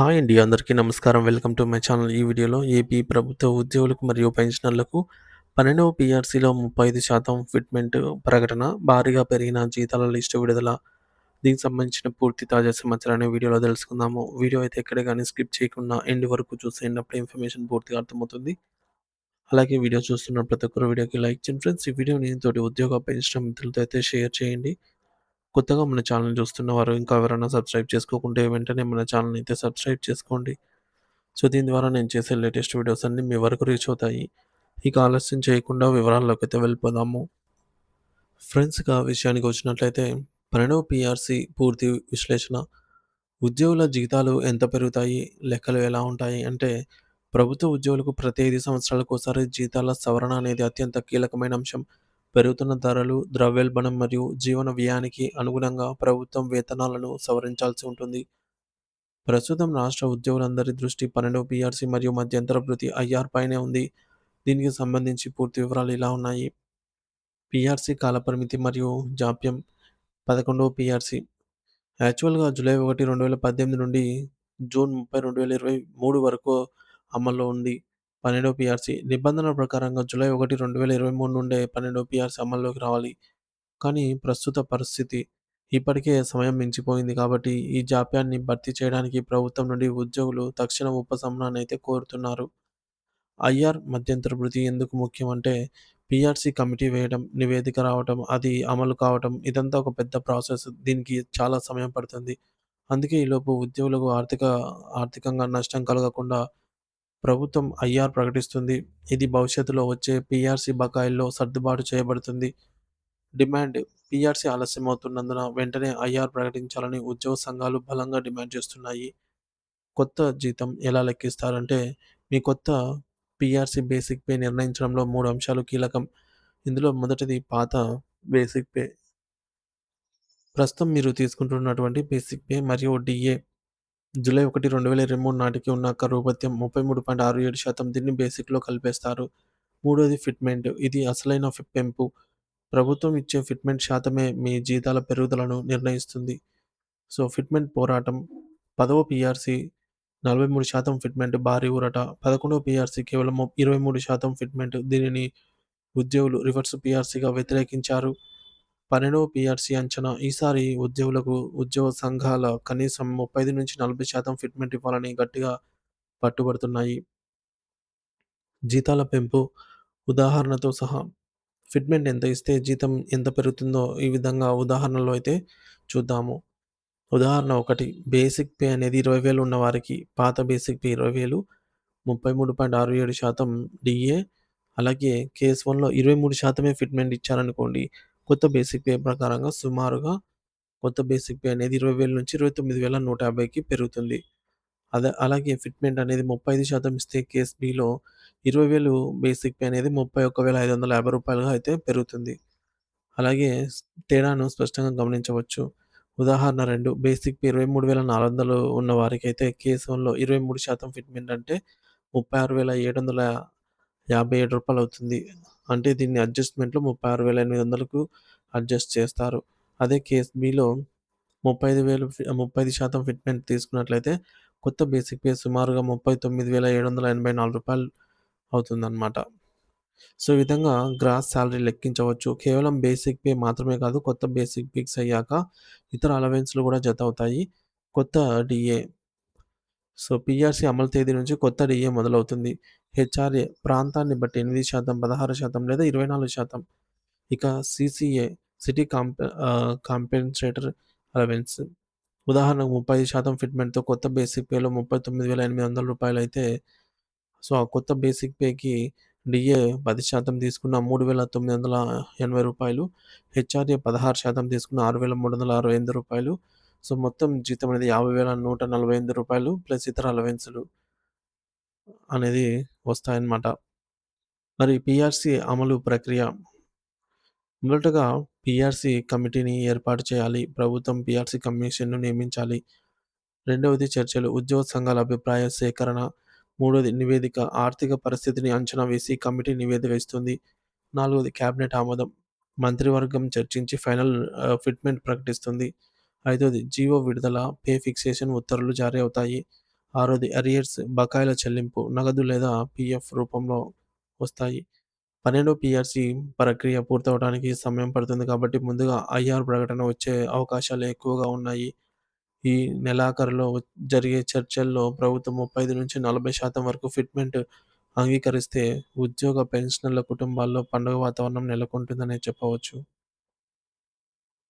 Hi అండి. అందరికీ నమస్కారం. Welcome to my channel. ఈ వీడియోలో ఏపీ ప్రభుత్వ ఉద్యోగులకు మరియు పెన్షనర్లకు 12వ పీఆర్సీలో 35% ఫిట్‌మెంట్ ప్రకటన, భారీగా పెరిగిన జీతాల లిస్టు విడుదల. దీనికి సంబంధించిన పూర్తి తాజా సమాచారాన్ని వీడియోలో తెలుసుకుందాము. వీడియో అయితే ఎక్కడ గాని స్కిప్ చేయకుండా ఎండ్ వరకు చూసేయండి. అప్పుడే ఇన్ఫర్మేషన్ పూర్తిగా అర్థమవుతుంది. అలాగే వీడియో చూస్తున్న ప్రతి ఒక్కరు వీడియోకి లైక్ చేయండి ఫ్రెండ్స్. ఈ వీడియోని తోటి ఉద్యోగ పెన్షన్ మిత్రులతో అయితే షేర్ చేయండి. కొత్తగా మన ఛానల్ చూస్తున్నవారు ఇంకా ఎవరైనా సబ్స్క్రైబ్ చేసుకోకుంటే వెంటనే మన ఛానల్‌ని అయితే సబ్స్క్రైబ్ చేసుకోండి. సో, దీని ద్వారా నేను చేసే లేటెస్ట్ వీడియోస్ అన్నీ మీ వరకు రీచ్ అవుతాయి. ఇక ఆలస్యం చేయకుండా వివరాల్లోకైతే వెళ్ళిపోదాము. ఫ్రెండ్స్ ఇక విషయానికి వచ్చినట్లయితే 12వ పీఆర్సీ పూర్తి విశ్లేషణ. ఉద్యోగుల జీతాలు ఎంత పెరుగుతాయి? లెక్కలు ఎలా ఉంటాయి? అంటే ప్రభుత్వ ఉద్యోగులకు ప్రతి 5 సంవత్సరాలకోసారి జీతాల సవరణ అనేది అత్యంత కీలకమైన అంశం. పెరుగుతున్న ధరలు, ద్రవ్యోల్బణం మరియు జీవన వ్యయానికి అనుగుణంగా ప్రభుత్వం వేతనాలను సవరించాల్సి ఉంటుంది. ప్రస్తుతం రాష్ట్ర ఉద్యోగులందరి దృష్టి 12వ పీఆర్సీ మరియు మధ్యంతర భృతి ఐఆర్ పైనే ఉంది. దీనికి సంబంధించి పూర్తి వివరాలు ఇలా ఉన్నాయి. పీఆర్సీ కాలపరిమితి మరియు జాప్యం. 11వ పీఆర్సీ యాక్చువల్‌గా జూలై 1, 2018 నుండి జూన్ 30, 2023 వరకు అమల్లో ఉంది. 12వ పీఆర్సీ నిబంధనల ప్రకారంగా జూలై 1, 2023 నుండే 12వ పీఆర్సీ అమల్లోకి రావాలి. కానీ ప్రస్తుత పరిస్థితి ఇప్పటికే సమయం మించిపోయింది కాబట్టి ఈ జాప్యాన్ని భర్తీ చేయడానికి ప్రభుత్వం నుండి ఉద్యోగులు తక్షణ ఉపశమనాన్నయితే కోరుతున్నారు. ఐఆర్ మధ్యంతర భృతి ఎందుకు ముఖ్యం అంటే పీఆర్సీ కమిటీ వేయడం, నివేదిక రావటం, అది అమలు కావటం ఇదంతా ఒక పెద్ద ప్రాసెస్. దీనికి చాలా సమయం పడుతుంది. అందుకే ఈలోపు ఉద్యోగులకు ఆర్థికంగా నష్టం కలగకుండా ప్రభుత్వం ఐఆర్ ప్రకటిస్తుంది. ఇది భవిష్యత్తులో వచ్చే పీఆర్సీ బకాయిల్లో సర్దుబాటు చేయబడుతుంది. డిమాండ్ పీఆర్సీ ఆలస్యమవుతున్నందున వెంటనే ఐఆర్ ప్రకటించాలని ఉద్యోగ సంఘాలు బలంగా డిమాండ్ చేస్తున్నాయి. కొత్త జీతం ఎలా లెక్కిస్తారంటే, మీ కొత్త పీఆర్సీ బేసిక్ పే నిర్ణయించడంలో 3 అంశాలు కీలకం. ఇందులో మొదటిది పాత బేసిక్ పే. ప్రస్తుతం మీరు తీసుకుంటున్నటువంటి బేసిక్ పే మరియు డీఏ జూలై 1, 2023 నాటికి ఉన్న కరూపత్యం 33.67% దీన్ని బేసిక్‌లో కలిపేస్తారు. మూడోది ఫిట్‌మెంట్. ఇది అసలైన పెంపు. ప్రభుత్వం ఇచ్చే ఫిట్‌మెంట్ శాతమే మీ జీతాల పెరుగుదలను నిర్ణయిస్తుంది. సో, ఫిట్‌మెంట్ పోరాటం 10వ పీఆర్సీ 43% ఫిట్‌మెంట్ భారీ ఊరట. 11వ పీఆర్సీ కేవలం 23% ఫిట్‌మెంట్. దీనిని ఉద్యోగులు రివర్స్ పీఆర్సీగా వ్యతిరేకించారు. 12వ పీఆర్సీ అంచనా ఈసారి ఉద్యోగ సంఘాల కనీసం 35-40% ఫిట్‌మెంట్ ఇవ్వాలని గట్టిగా పట్టుబడుతున్నాయి. జీతాల పెంపు ఉదాహరణతో సహా. ఫిట్‌మెంట్ ఎంత ఇస్తే జీతం ఎంత పెరుగుతుందో ఈ విధంగా ఉదాహరణలో అయితే చూద్దాము. ఉదాహరణ 1 బేసిక్ పే అనేది 20,000 ఉన్నవారికి పాత బేసిక్ పే 20,000 33.67% డీఏ అలాగే కేస్ 1లో 23% ఫిట్‌మెంట్ ఇచ్చారనుకోండి. కొత్త బేసిక్ పే ప్రకారంగా సుమారుగా కొత్త బేసిక్ పే అనేది 20,000 నుంచి 29,150కి పెరుగుతుంది. అలాగే ఫిట్‌మెంట్ అనేది 35% ఇస్తే కేస్ బిలో 20,000 బేసిక్ పే అనేది రూ. 31,550గా అయితే పెరుగుతుంది. అలాగే తేడాను స్పష్టంగా గమనించవచ్చు. ఉదాహరణ 2 బేసిక్ పే 23,400 ఉన్న వారికైతే కేస్ 1లో 23% ఫిట్‌మెంట్ అంటే రూ. 36,757 అవుతుంది. అంటే దీన్ని అడ్జస్ట్‌మెంట్‌లో 36,800కు అడ్జస్ట్ చేస్తారు. అదే కేస్ బిలో 35,000 ఫిట్‌మెంట్ తీసుకున్నట్లయితే కొత్త బేసిక్ పే సుమారుగా రూ. 39,784 అవుతుందన్నమాట. సో, ఈ విధంగా గ్రాస్ సాలరీ లెక్కించవచ్చు. కేవలం బేసిక్ పే మాత్రమే కాదు, కొత్త బేసిక్ ఫిక్స్ అయ్యాక ఇతర అలవెన్స్‌లు కూడా జతవుతాయి. కొత్త డీఏ సో, పీఆర్సీ అమలు తేదీ నుంచి కొత్త డీఏ మొదలవుతుంది. హెచ్ఆర్ఏ ప్రాంతాన్ని బట్టి 8%, 16% లేదా 24%. ఇక సీసీఏ సిటీ కాంపెన్సేటర్ అలవెన్స్ ఉదాహరణకు 35% ఫిట్‌మెంట్‌తో కొత్త బేసిక్ పేలో రూ. 39,800 అయితే సో, ఆ కొత్త బేసిక్ పేకి డీఏ 10% తీసుకున్న రూ. 3,980 హెచ్ఆర్ఏ 16% తీసుకున్న రూ. 6,368 సో, మొత్తం జీతం అనేది రూ. 50,148 ప్లస్ ఇతర అలవెన్స్‌లు అనేది వస్తాయన్నమాట. మరి పీఆర్సీ అమలు ప్రక్రియ మొదటగా పీఆర్సీ కమిటీని ఏర్పాటు చేయాలి. ప్రభుత్వం పీఆర్సీ కమిషన్‌ను నియమించాలి. రెండవది చర్చలు, ఉద్యోగ సంఘాల అభిప్రాయ సేకరణ. మూడోది నివేదిక, ఆర్థిక పరిస్థితిని అంచనా వేసి కమిటీ నివేదిక ఇస్తుంది. నాలుగోది క్యాబినెట్ ఆమోదం, మంత్రివర్గం చర్చించి ఫైనల్ ఫిట్‌మెంట్ ప్రకటిస్తుంది. ఐదోది జీవో విడుదల, పే ఫిక్సేషన్ ఉత్తర్వులు జారీ అవుతాయి. ఆరోది అరియర్స్ బకాయిల చెల్లింపు నగదు లేదా పీఎఫ్ రూపంలో వస్తాయి. 12 పీఆర్సీ ప్రక్రియ పూర్తవడానికి సమయం పడుతుంది కాబట్టి ముందుగా ఐఆర్ ప్రకటన వచ్చే అవకాశాలు ఎక్కువగా ఉన్నాయి. ఈ నెలాఖరులో జరిగే చర్చల్లో ప్రభుత్వం 35-40% వరకు ఫిట్‌మెంట్ అంగీకరిస్తే ఉద్యోగ పెన్షనర్ల కుటుంబాల్లో పండుగ వాతావరణం నెలకొంటుందనే చెప్పవచ్చు.